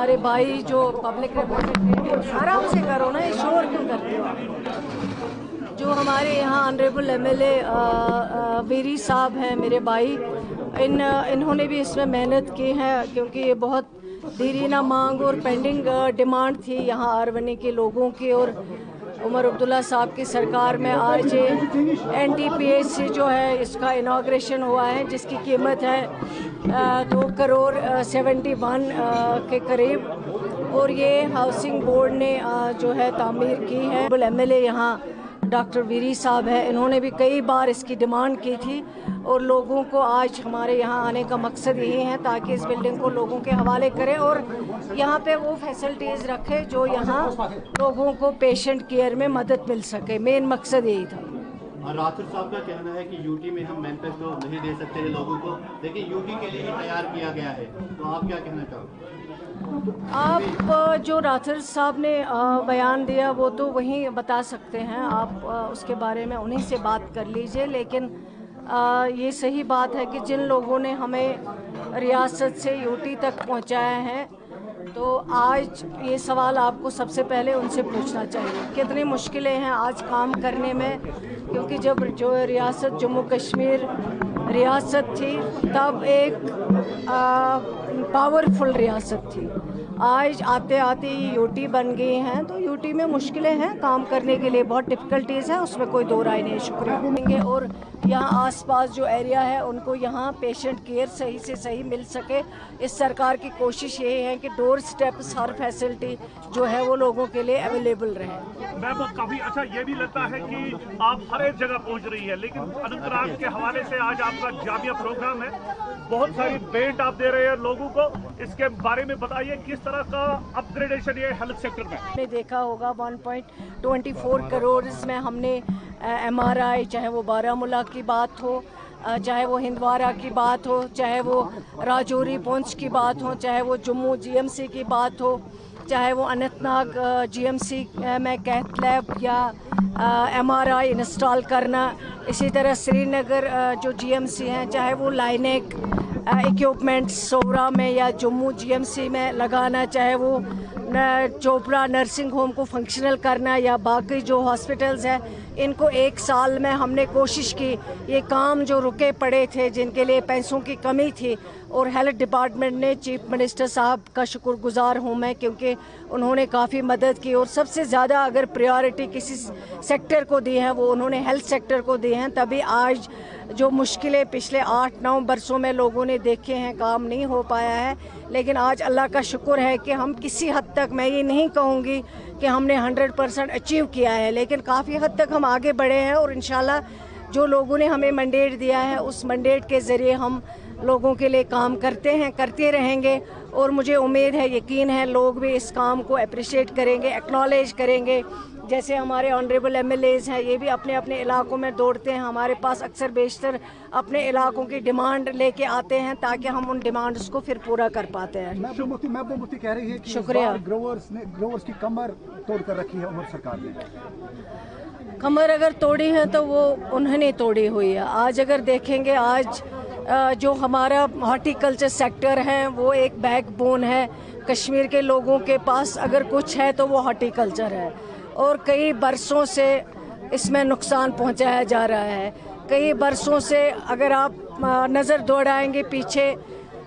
हमारे भाई जो पब्लिक रिप्रेजेंटेटिव, आराम से करो ना, ये शोर क्यों करते हो। जो हमारे यहाँ ऑनरेबल एमएलए वीरी साहब हैं, मेरे भाई, इन्होंने भी इसमें मेहनत की है, क्योंकि ये बहुत देरीना मांग और पेंडिंग डिमांड थी यहाँ आरवनी के लोगों की। और उमर अब्दुल्ला साहब की सरकार में आज NTPC जो है इसका इनाग्रेशन हुआ है, जिसकी कीमत है 2 करोड़ 71 के करीब, और ये हाउसिंग बोर्ड ने जो है तामीर की है। MLA यहाँ डॉक्टर वीरी साहब है, इन्होंने भी कई बार इसकी डिमांड की थी, और लोगों को आज हमारे यहाँ आने का मकसद यही है ताकि इस बिल्डिंग को लोगों के हवाले करें और यहाँ पे वो फैसिलिटीज़ रखे जो यहाँ लोगों को पेशेंट केयर में मदद मिल सके। मेन मकसद यही था। राठौर साहब का कहना है कि यूटी में हम मैनिफेस्टो नहीं दे सकते लोगों को, लेकिन यूटी के लिए ही तैयार किया गया है, तो आप क्या कहना चाहोगे? आप जो राठौर साहब ने बयान दिया वो तो वहीं बता सकते हैं, आप उसके बारे में उन्हीं से बात कर लीजिए। लेकिन ये सही बात है कि जिन लोगों ने हमें रियासत से यूटी तक पहुंचाया है, तो आज ये सवाल आपको सबसे पहले उनसे पूछना चाहिए कितनी मुश्किलें हैं आज काम करने में, क्योंकि जब जो रियासत जम्मू कश्मीर रियासत थी तब एक पावरफुल रियासत थी। आज आते आते ये यूटी बन गई हैं, तो यूटी में मुश्किलें हैं काम करने के लिए, बहुत डिफ़िकल्टीज़ हैं, उसमें कोई दो राय नहीं। शुक्रिया। और यहाँ आसपास जो एरिया है उनको यहाँ पेशेंट केयर सही से सही मिल सके, इस सरकार की कोशिश यही है कि डोर स्टेप्स हर फैसिलिटी जो है वो लोगों के लिए अवेलेबल रहे। मैम काफ़ी अच्छा ये भी लगता है कि आप हर एक जगह पहुँच रही है, लेकिन अनंतनाग के हवाले से आज आपका जामिया प्रोग्राम है, बहुत सारी भेंट आप दे रहे हैं लोगों को, इसके बारे में बताइए किस तरह का अपग्रेडेशन ये हेल्थ सेक्टर में आपने देखा होगा 1.24 करोड़ इसमें हमने MRI, चाहे वो बारामूला की बात हो, चाहे वो हिंदवारा की बात हो, चाहे वो राजौरी पुंछ की बात हो, चाहे वो जम्मू GMC की बात हो, चाहे वो अनंतनाग GMC में कैथ लैब या MRI इंस्टॉल करना, इसी तरह श्रीनगर जो GMC हैं, चाहे वो लाइनेक इक्विपमेंट्स सोवरा में या जम्मू GMC में लगाना, चाहे वो चोपड़ा नर्सिंग होम को फंक्शनल करना या बाकी जो हॉस्पिटल्स हैं, इनको 1 साल में हमने कोशिश की ये काम जो रुके पड़े थे, जिनके लिए पैसों की कमी थी, और हेल्थ डिपार्टमेंट ने चीफ मिनिस्टर साहब का शुक्रगुजार हूँ मैं, क्योंकि उन्होंने काफ़ी मदद की, और सबसे ज़्यादा अगर प्रायोरिटी किसी सेक्टर को दी है वो उन्होंने हेल्थ सेक्टर को दी हैं। तभी आज जो मुश्किलें पिछले 8-9 बरसों में लोगों ने देखे हैं, काम नहीं हो पाया है, लेकिन आज अल्लाह का शुक्र है कि हम किसी हद तक, मैं ये नहीं कहूँगी कि हमने 100% अचीव किया है, लेकिन काफ़ी हद तक हम आगे बढ़े हैं, और इंशाल्लाह जो लोगों ने हमें मैंडेट दिया है उस मैंडेट के ज़रिए हम लोगों के लिए काम करते हैं, करते रहेंगे, और मुझे उम्मीद है, यकीन है, लोग भी इस काम को अप्रिशिएट करेंगे, एक्नॉलेज करेंगे। जैसे हमारे ऑनरेबल MLAs हैं, ये भी अपने अपने इलाकों में दौड़ते हैं, हमारे पास अक्सर बेशतर अपने इलाकों की डिमांड लेके आते हैं ताकि हम उन डिमांड्स को फिर पूरा कर पाते हैं। महबूबा मुफ्ती कह रही है कि शुक्रिया। ग्रोवर्स की कमर तोड़ कर रखी है उमर सरकार ने। कमर अगर तोड़ी है तो वो उन्होंने तोड़ी हुई है। आज अगर देखेंगे, आज जो हमारा हॉर्टिकल्चर सेक्टर है वो एक बैकबोन है, कश्मीर के लोगों के पास अगर कुछ है तो वो हॉर्टिकल्चर है, और कई बरसों से इसमें नुकसान पहुंचाया जा रहा है। कई बरसों से अगर आप नज़र दौड़ाएंगे पीछे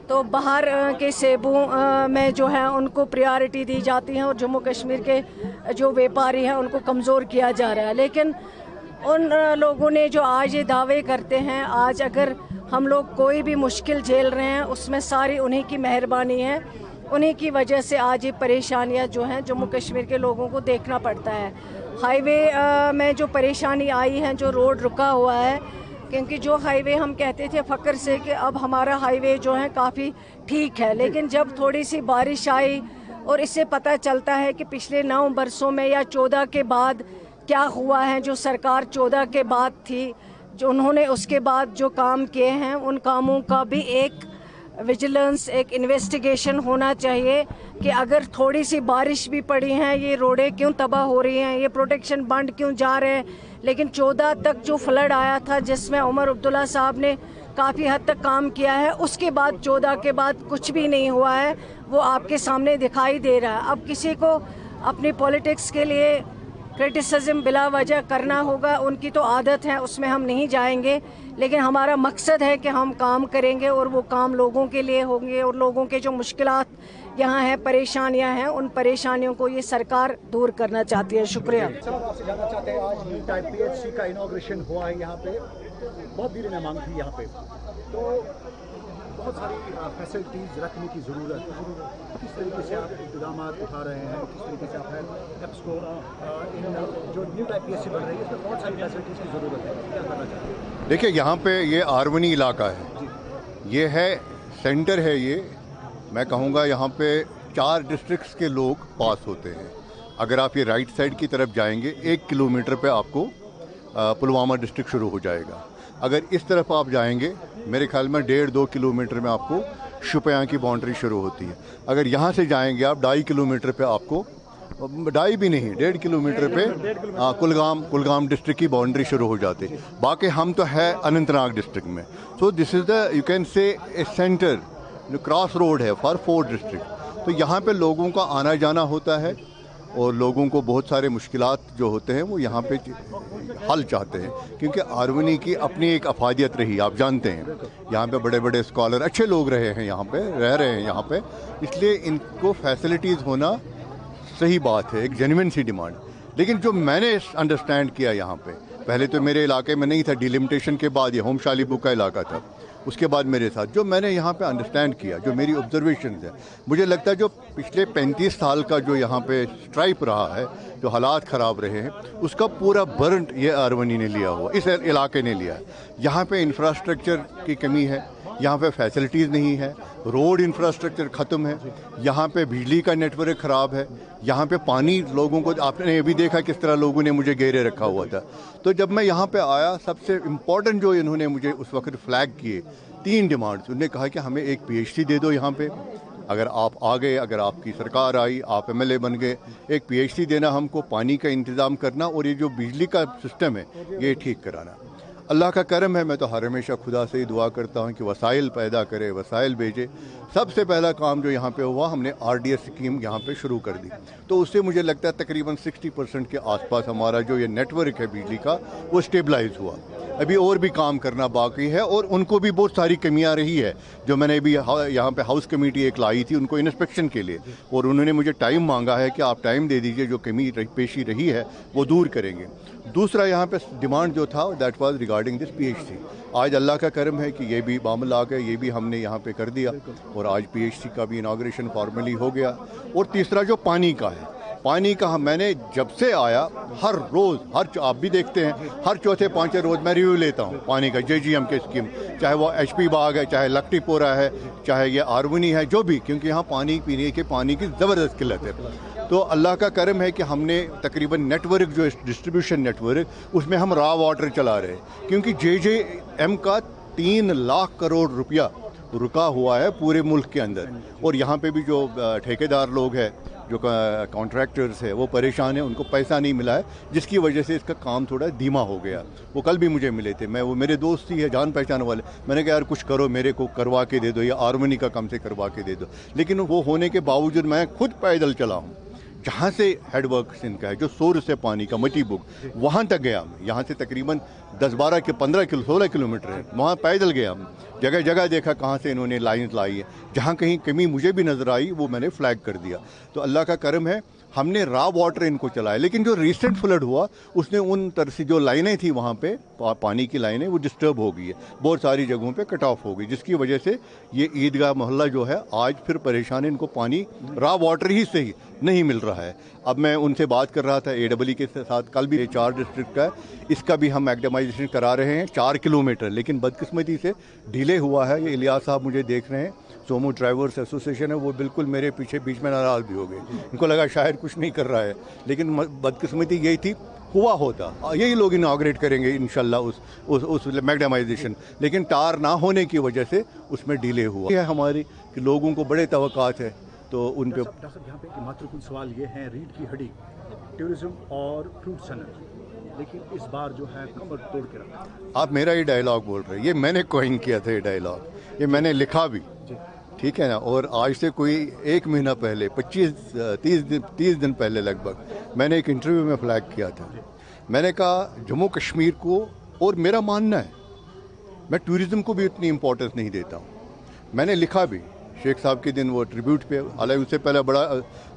तो बाहर के सेबों में जो है उनको प्रायोरिटी दी जाती है, और जम्मू कश्मीर के जो व्यापारी हैं उनको कमज़ोर किया जा रहा है। लेकिन उन लोगों ने जो आज ये दावे करते हैं, आज अगर हम लोग कोई भी मुश्किल झेल रहे हैं उसमें सारी उन्हीं की मेहरबानी है, उन्हीं की वजह से आज ये परेशानियां जो हैं जम्मू कश्मीर के लोगों को देखना पड़ता है। हाईवे में जो परेशानी आई है, जो रोड रुका हुआ है, क्योंकि जो हाईवे हम कहते थे फ़ख्र से कि अब हमारा हाईवे जो है काफ़ी ठीक है, लेकिन जब थोड़ी सी बारिश आई, और इससे पता चलता है कि पिछले 9 बरसों में या 14 के बाद क्या हुआ है, जो सरकार 14 के बाद थी, जो उन्होंने उसके बाद जो काम किए हैं, उन कामों का भी एक विजिलेंस, एक इन्वेस्टिगेशन होना चाहिए कि अगर थोड़ी सी बारिश भी पड़ी है, ये रोडें क्यों तबाह हो रही हैं, ये प्रोटेक्शन बंद क्यों जा रहे हैं। लेकिन 14 तक जो फ्लड आया था, जिसमें उमर अब्दुल्ला साहब ने काफ़ी हद तक काम किया है, उसके बाद 14 के बाद कुछ भी नहीं हुआ है। وہ آپ کے سامنے دکھائی دے رہا ہے. اب کسی کو اپنی پولیٹکس کے لیے کرٹیسزم بلا وجہ کرنا ہوگا، ان کی تو عادت ہے، اس میں ہم نہیں جائیں گے. لیکن ہمارا مقصد ہے کہ ہم کام کریں گے اور وہ کام لوگوں کے لیے ہوں گے، اور لوگوں کے جو مشکلات یہاں ہیں، پریشانیاں ہیں، ان پریشانیوں کو یہ سرکار دور کرنا چاہتی ہے. شکریہ. صاحب آپ سے جاننا چاہتے ہیں، آج نیو ٹائپ PHC کا انوگریشن ہوا ہے یہاں پہ، بہت بھیڑ میں مانگ تھی یہاں پہ، تو بہت ساری فیسلٹیز رکھنے کی ضرورت ہے. کس طریقے سے آپ اقدامات اٹھا رہے ہیں، کس طریقے سے آپ ایپس کو جو نیو ٹائپ PHC بن رہی ہے اس میں بہت ساری فیسلٹیز کی ضرورت ہے، کیا کرنا چاہتے ہیں؟ دیکھیے یہاں پہ یہ آرونی علاقہ ہے، یہ ہے سینٹر ہے. یہ میں کہوں گا یہاں پہ 4 ڈسٹرکٹس کے لوگ پاس ہوتے ہیں. اگر آپ یہ رائٹ سائڈ کی طرف جائیں گے 1 کلومیٹر پہ آپ کو پلوامہ ڈسٹرکٹ شروع ہو جائے گا. اگر اس طرف آپ جائیں گے میرے خیال میں 1.5-2 کلومیٹر میں آپ کو شوپیاں کی باؤنڈری شروع ہوتی ہے. اگر یہاں سے جائیں گے آپ 2.5 کلومیٹر پہ آپ کو 2.5 بھی نہیں 1.5 کلومیٹر پہ کلگام ڈسٹرکٹ کی باؤنڈری شروع ہو جاتی. باقی ہم تو ہے اننت ناگ ڈسٹرکٹ میں. سو دس از دا you can say a centre cross road ہے فار 4 ڈسٹرکٹ. تو یہاں پہ لوگوں کا آنا جانا ہوتا ہے اور لوگوں کو بہت سارے مشکلات جو ہوتے ہیں وہ یہاں پہ حل چاہتے ہیں، کیونکہ آرونی کی اپنی ایک افادیت رہی، آپ جانتے ہیں یہاں پہ بڑے بڑے اسکالر اچھے لوگ رہے ہیں، یہاں پہ رہ رہے ہیں یہاں پہ، اس لیے ان کو فیسلٹیز ہونا صحیح بات ہے، ایک جینوئن سی ڈیمانڈ. لیکن جو میں نے انڈرسٹینڈ کیا یہاں پہ، پہلے تو میرے علاقے میں نہیں تھا، ڈیلیمیٹیشن کے بعد یہ ہوم شالی بک کا علاقہ تھا، اس کے بعد میرے ساتھ جو میں نے یہاں پہ انڈرسٹینڈ کیا، جو میری آبزرویشنز ہیں، مجھے لگتا ہے جو پچھلے 35 سال کا جو یہاں پہ اسٹرائپ رہا ہے، جو حالات خراب رہے ہیں، اس کا پورا برنٹ یہ آرونی نے لیا ہوا، اس علاقے نے لیا ہے. یہاں پہ انفراسٹرکچر کی کمی ہے، یہاں پہ فیسلٹیز نہیں ہے، روڈ انفراسٹرکچر ختم ہے، یہاں پہ بجلی کا نیٹ ورک خراب ہے، یہاں پہ پانی لوگوں کو، آپ نے یہ بھی دیکھا کس طرح لوگوں نے مجھے گھیرے رکھا ہوا تھا. تو جب میں یہاں پہ آیا، سب سے امپورٹنٹ جو انہوں نے مجھے اس وقت فلیگ کیے 3 ڈیمانڈس. انہوں نے کہا کہ ہمیں ایک PHC دے دو یہاں پہ، اگر آپ آ گئے، اگر آپ کی سرکار آئی، آپ MLA بن گئے، ایک PHC دینا ہم کو، پانی کا انتظام کرنا، اور یہ جو بجلی کا سسٹم ہے یہ ٹھیک کرانا. اللہ کا کرم ہے، میں تو ہر ہمیشہ خدا سے ہی دعا کرتا ہوں کہ وسائل پیدا کرے، وسائل بھیجے. سب سے پہلا کام جو یہاں پہ ہوا، ہم نے RDS اسکیم یہاں پہ شروع کر دی. تو اس سے مجھے لگتا ہے تقریباً 60% کے آس پاس ہمارا جو یہ نیٹ ورک ہے بجلی کا وہ اسٹیبلائز ہوا. ابھی اور بھی کام کرنا باقی ہے، اور ان کو بھی بہت ساری کمیاں رہی ہے جو میں نے ابھی یہاں پہ ہاؤس کمیٹی ایک لائی تھی ان کو انسپیکشن کے لیے، اور انہوں نے مجھے ٹائم مانگا ہے کہ آپ ٹائم دے دیجئے، جو کمی پیشی رہی ہے وہ دور کریں گے. دوسرا یہاں پہ ڈیمانڈ جو تھا that was regarding this PHC. آج اللہ کا کرم ہے کہ یہ بھی معاملہ آ گیا، یہ بھی ہم نے یہاں پہ کر دیا، اور آج PHC کا بھی اناگریشن فارملی ہو گیا. اور تیسرا جو پانی کا ہے، پانی کا میں نے جب سے آیا ہر روز، آپ بھی دیکھتے ہیں ہر چوتھے 5 روز میں ریویو لیتا ہوں پانی کا، JGM کے اسکیم، چاہے وہ HP باغ ہے، چاہے لکٹی پورہ ہے، چاہے یہ آرونی ہے، جو بھی، کیونکہ یہاں پانی پینے کے پانی کی زبردست قلت ہے. تو اللہ کا کرم ہے کہ ہم نے تقریباً نیٹ ورک جو ڈسٹریبیوشن نیٹ ورک، اس میں ہم را واٹر چلا رہے ہیں، کیونکہ JJM کا 3 لاکھ کروڑ روپیہ رکا ہوا ہے پورے ملک کے اندر. اور یہاں پہ بھی جو ٹھیکیدار لوگ ہیں، جو کانٹریکٹرز ہیں، وہ پریشان ہیں، ان کو پیسہ نہیں ملا ہے، جس کی وجہ سے اس کا کام تھوڑا دھیما ہو گیا. وہ کل بھی مجھے ملے تھے، وہ میرے دوست ہی ہے، جان پہچان والے. میں نے کہا یار کچھ کرو، میرے کو کروا کے دے دو، یا آرمنی کا کم سے کروا کے دے دو. لیکن وہ ہونے کے باوجود میں خود پیدل چلا ہوں، جہاں سے ہیڈ ورکس ان کا ہے، جو سورس ہے پانی کا، مٹی بک، وہاں تک گیا. یہاں سے تقریباً 10-12 کے 16 کلومیٹر ہے، وہاں پیدل گیا. جگہ جگہ دیکھا کہاں سے انہوں نے لائنز لائی ہے، جہاں کہیں کمی مجھے بھی نظر آئی وہ میں نے فلیگ کر دیا. تو اللہ کا کرم ہے ہم نے را واٹر ان کو چلایا. لیکن جو ریسنٹ فلڈ ہوا اس نے ان طرح سے جو لائنیں تھیں وہاں پہ پانی کی لائنیں وہ ڈسٹرب ہو گئی ہے، بہت ساری جگہوں پہ کٹ آف ہو گئی، جس کی وجہ سے یہ عیدگاہ محلہ جو ہے آج پھر پریشان ہے، ان کو پانی را واٹر ہی سے ہی نہیں مل رہا ہے. اب میں ان سے بات کر رہا تھا AEE کے ساتھ، کل بھی 4 ڈسٹرکٹ کا ہے، اس کا بھی ہم ایکڈیمائزیشن کرا رہے ہیں 4 کلومیٹر. لیکن بدقسمتی سے ڈیلے ہوا ہے. یہ الیاس صاحب مجھے دیکھ رہے ہیں، سومو ڈرائیورس ایسوسیشن ہے، وہ بالکل میرے پیچھے بیچ میں ناراض بھی ہو گئے، ان کو لگا شاید کچھ نہیں کر رہا ہے. لیکن بدقسمتی یہی تھی، ہوا ہوتا یہی لوگ اناگریٹ کریں گے انشاءاللہ اس میگڈمائزیشن، لیکن ٹار نہ ہونے کی وجہ سے اس میں ڈیلے ہوا ہے. ہماری کہ لوگوں کو بڑے توقعات ہیں، تو ان پہ ڈاکٹر صاحب یہاں پہ ماتر کل سوال یہ ہے، ریڑھ کی ہڈی، ٹورزم اور فروٹ صنعت، لیکن اس بار جو ہے کمر توڑ کے رکھا. آپ میرا یہ ڈائلاگ بول رہے ہیں، یہ میں نے کوئن کیا تھا، یہ ڈائلاگ یہ میں نے لکھا بھی، ठीक है ना। और आज से कोई 1 महीना पहले 30 दिन पहले लगभग मैंने एक इंटरव्यू में फ्लैग किया था। मैंने कहा जम्मू कश्मीर को, और मेरा मानना है मैं टूरिज़्म को भी उतनी इम्पोर्टेंस नहीं देता हूँ। मैंने लिखा भी शेख साहब के दिन वो ट्रिब्यूट पे, हालांकि उससे पहले बड़ा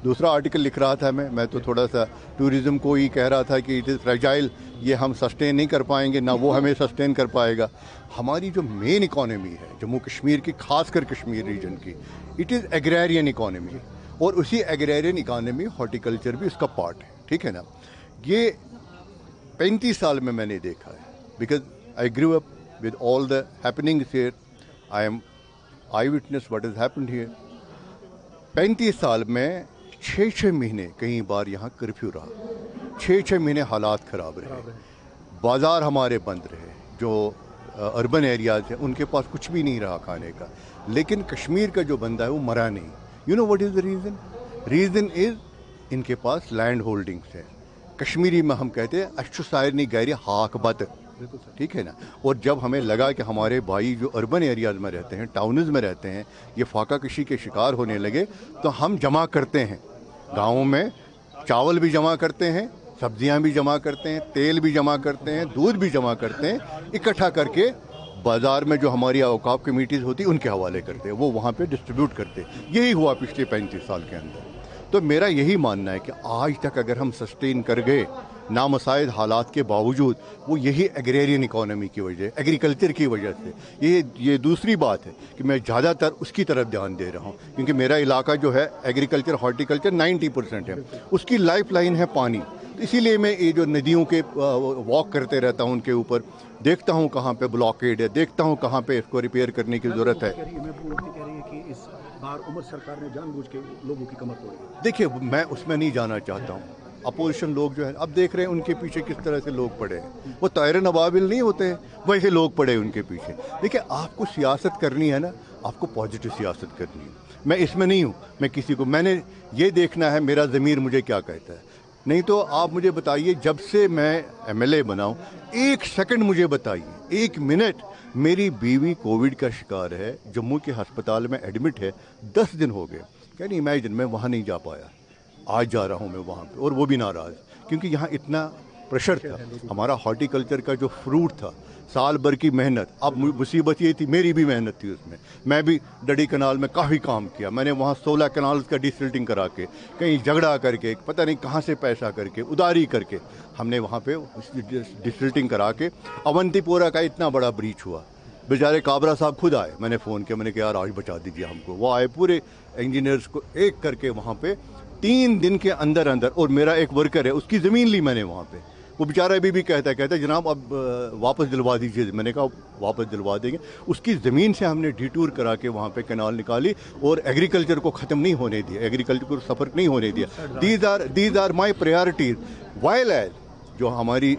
दूसरा आर्टिकल लिख रहा था मैं तो थोड़ा सा टूरिज़्म को ही कह रहा था कि इट इज़ फ्रेजाइल, ये हम सस्टेन नहीं कर पाएंगे, ना वो हमें सस्टेन कर पाएगा। हमारी जो मेन इकॉनमी है जम्मू कश्मीर की, खासकर कश्मीर रीजन की, इट इज़ एग्रेरियन इकॉनमी, और उसी एग्रेरियन इकॉनमी हॉर्टिकल्चर भी उसका पार्ट है, ठीक है ना। ये 35 साल में मैंने देखा है, because I grew up with all the happenings here, I am I witness what has happened here. 35 साल में 6-6 महीने कई बार यहाँ कर्फ्यू रहा, 6-6 महीने हालात ख़राब रहे, बाज़ार हमारे बंद रहे, जो अर्बन एरियाज़ हैं उनके पास कुछ भी नहीं रहा खाने का, लेकिन कश्मीर का जो बंदा है वो मरा नहीं। You know what is the reason? Reason is इनके पास लैंड होल्डिंग्स है। कश्मीरी में हम कहते हैं अश्चु सायरनी गैरी हाक बत, ठीक है ना। और जब हमें लगा कि हमारे भाई जो अर्बन एरियाज़ में रहते हैं, टाउन्स में रहते हैं, ये फाका कशी के शिकार होने लगे, तो हम जमा करते हैं गाँवों में, चावल भी जमा करते हैं, सब्जियां भी जमा करते हैं, तेल भी जमा करते हैं, दूध भी जमा करते हैं, इकट्ठा करके बाज़ार में जो हमारी औकाफ कमेटीज़ होती है उनके हवाले करते हैं, वो वहाँ पे डिस्ट्रीब्यूट करते हैं। यही हुआ पिछले 35 साल के अंदर। तो मेरा यही मानना है कि आज तक अगर हम सस्टेन कर गए नामसाइद हालात के बावजूद, वो यही एग्रेरियन इकॉनमी की वजह, एग्रीकल्चर की वजह से। ये दूसरी बात है कि मैं ज़्यादातर उसकी तरफ ध्यान दे रहा हूँ, क्योंकि मेरा इलाका जो है एग्रीकल्चर हॉर्टिकल्चर 90% है, उसकी लाइफ लाइन है पानी। इसीलिए मैं ये जो नदियों के वॉक करते रहता हूँ, उनके ऊपर देखता हूँ कहाँ पे ब्लॉकेड है, देखता हूँ कहाँ पे इसको रिपेयर करने की ज़रूरत है। इस बार उमर सरकार ने जानबूझ के लोगों की कमर तोड़ी। देखिए, मैं उसमें नहीं जाना चाहता हूँ। अपोजिशन लोग जो है अब देख रहे हैं उनके पीछे किस तरह से लोग पड़े हैं, वो तायर नवाबिल नहीं होते हैं, वैसे लोग पड़े उनके पीछे। देखिए, आपको सियासत करनी है ना, आपको पॉजिटिव सियासत करनी है। मैं इसमें नहीं हूँ, मैं किसी को, मैंने ये देखना है मेरा ज़मीर मुझे क्या कहता है। नहीं तो आप मुझे बताइए, जब से मैं MLA बनाऊं, 1 सेकंड मुझे बताइए, 1 मिनट, मेरी बीवी कोविड का शिकार है, जम्मू के अस्पताल में एडमिट है, 10 दिन हो गए। कैन यू इमेजिन, मैं वहाँ नहीं जा पाया, आज जा रहा हूँ मैं वहाँ पे, और वो भी नाराज़, क्योंकि यहाँ इतना प्रेशर था। हमारा हॉर्टिकल्चर का जो फ्रूट था, साल भर की मेहनत, अब मुसीबत ये थी, मेरी भी मेहनत थी उसमें। मैं भी डडी कनाल में काफ़ी काम किया, मैंने वहाँ 16 कनाल्स का डिसिल्टिंग करा के, कहीं झगड़ा करके, पता नहीं कहाँ से पैसा करके, उधारी करके, हमने वहाँ पे डिसिल्टिंग करा के अवंतीपोरा का इतना बड़ा ब्रीच हुआ। बेचारे काबरा साहब खुद आए, मैंने फ़ोन किया, मैंने कहा यार आज बचा दीजिए हमको। वो आए, पूरे इंजीनियर्स को एक करके वहाँ पे 3 दिन के अंदर अंदर, और मेरा एक वर्कर है, उसकी ज़मीन ली मैंने वहाँ पे। वो बेचारा अभी भी कहता है जनाब अब वापस दिलवा दीजिए। मैंने कहा वापस दिलवा देंगे। उसकी ज़मीन से हमने डिटूर करा के वहाँ पे कैनाल निकाली, और एग्रीकल्चर को ख़त्म नहीं होने दिया, एग्रीकल्चर को सफ़र नहीं होने दिया। These are my priorities. While as जो हमारी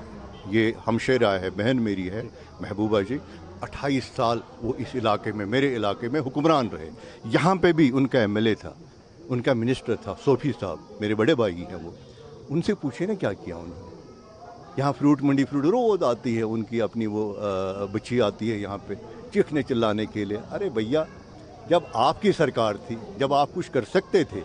ये हमशेरा है, बहन मेरी है महबूबा जी, 28 साल वो इस इलाके में, मेरे इलाके में हुक्मरान रहे। यहाँ पे भी उनका MLA था, उनका मिनिस्टर था, सोफी साहब, मेरे बड़े भाई हैं वो। उनसे पूछे ना क्या किया उन्होंने। यहाँ फ्रूट मंडी रोज़ आती है, उनकी अपनी वो बच्ची आती है यहाँ पे चीखने चिल्लाने के लिए। अरे भैया, जब आपकी सरकार थी, जब आप कुछ कर सकते थे,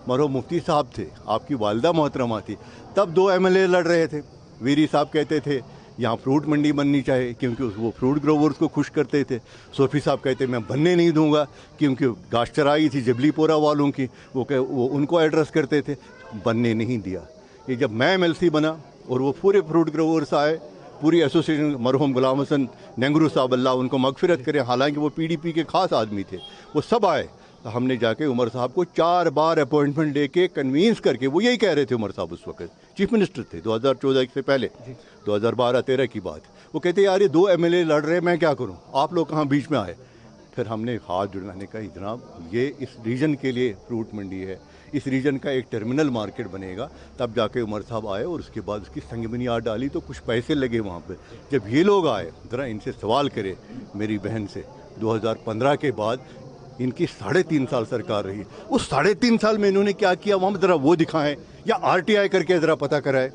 मरहूम मुफ्ती साहब थे, आपकी वालिदा मोहतरमा थी, तब 2 MLA लड़ रहे थे। वीरी साहब कहते थे यहाँ फ्रूट मंडी बननी चाहिए, क्योंकि वो फ्रूट ग्रोवर्स को खुश करते थे। सोफी साहब कहते मैं बनने नहीं दूंगा, क्योंकि गाश चराई थी जबलीपोरा वालों की, वो उनको एड्रेस करते थे, बनने नहीं दिया। ये जब मैं MLC बना और वो पूरे फ्रूट ग्रोवर्स आए, पूरी एसोसिएशन, मरहूम गुलाम हसन नेंगरू साहब, अल्लाह उनको मगफिरत करे, हालांकि वो PDP के ख़ास आदमी थे, वो सब आए। तो हमने जाके उमर साहब को 4 बार अपॉइंटमेंट दे के कन्वींस करके, वो यही कह रहे थे, उमर साहब उस वक्त चीफ मिनिस्टर थे 2014 से पहले, 2012-13 की बात। वो कहते यार ये 2 MLA लड़ रहे, मैं क्या करूं, आप लोग कहाँ बीच में आए। फिर हमने हाथ जुड़ाने का, जनाब ये इस रीजन के लिए फ्रूट मंडी है, इस रीजन का एक टर्मिनल मार्केट बनेगा। तब जाके उमर साहब आए, और उसके बाद उसकी संग बुनियाद डाली, तो कुछ पैसे लगे वहाँ पे। जब ये लोग आए, ज़रा इनसे सवाल करे मेरी बहन से, 2015 के बाद इनकी 3.5 साल सरकार रही, उस 3.5 साल में इन्होंने क्या किया वहाँ ज़रा वो दिखाएं, या RTI करके ज़रा पता कराए।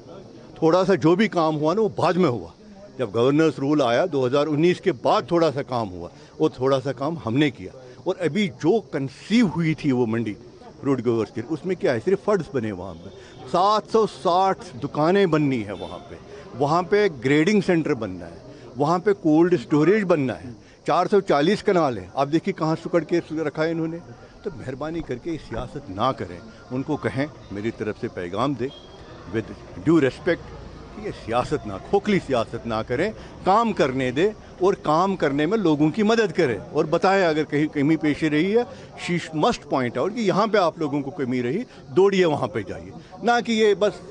थोड़ा सा जो भी काम हुआ ना वो बाद में हुआ, जब गवर्नर्स रूल आया 2019 के बाद थोड़ा सा काम हुआ, और थोड़ा सा काम हमने किया। اور ابھی جو کنسیو ہوئی تھی وہ منڈی روڈ گوورس کی, اس میں کیا ہے, صرف فڈس بنے وہاں پہ, 760 دکانیں بننی ہے وہاں پہ گریڈنگ سینٹر بننا ہے, وہاں پہ کولڈ اسٹوریج بننا ہے, 440 کنال ہے, آپ دیکھیے کہاں سکڑ کے رکھا ہے انہوں نے. تو مہربانی کر کے سیاست نہ کریں, ان کو کہیں, میری طرف سے پیغام دے ود ڈیو ریسپیکٹ کہ یہ سیاست نہ, کھوکھلی سیاست نہ کریں, کام کرنے دے اور کام کرنے میں لوگوں کی مدد کرے اور بتائے اگر کہیں کمی پیشی رہی ہے, شی مسٹ پوائنٹ آؤٹ کہ یہاں پہ آپ لوگوں کو کمی رہی, دوڑیے وہاں پہ جائیے, نہ کہ یہ بس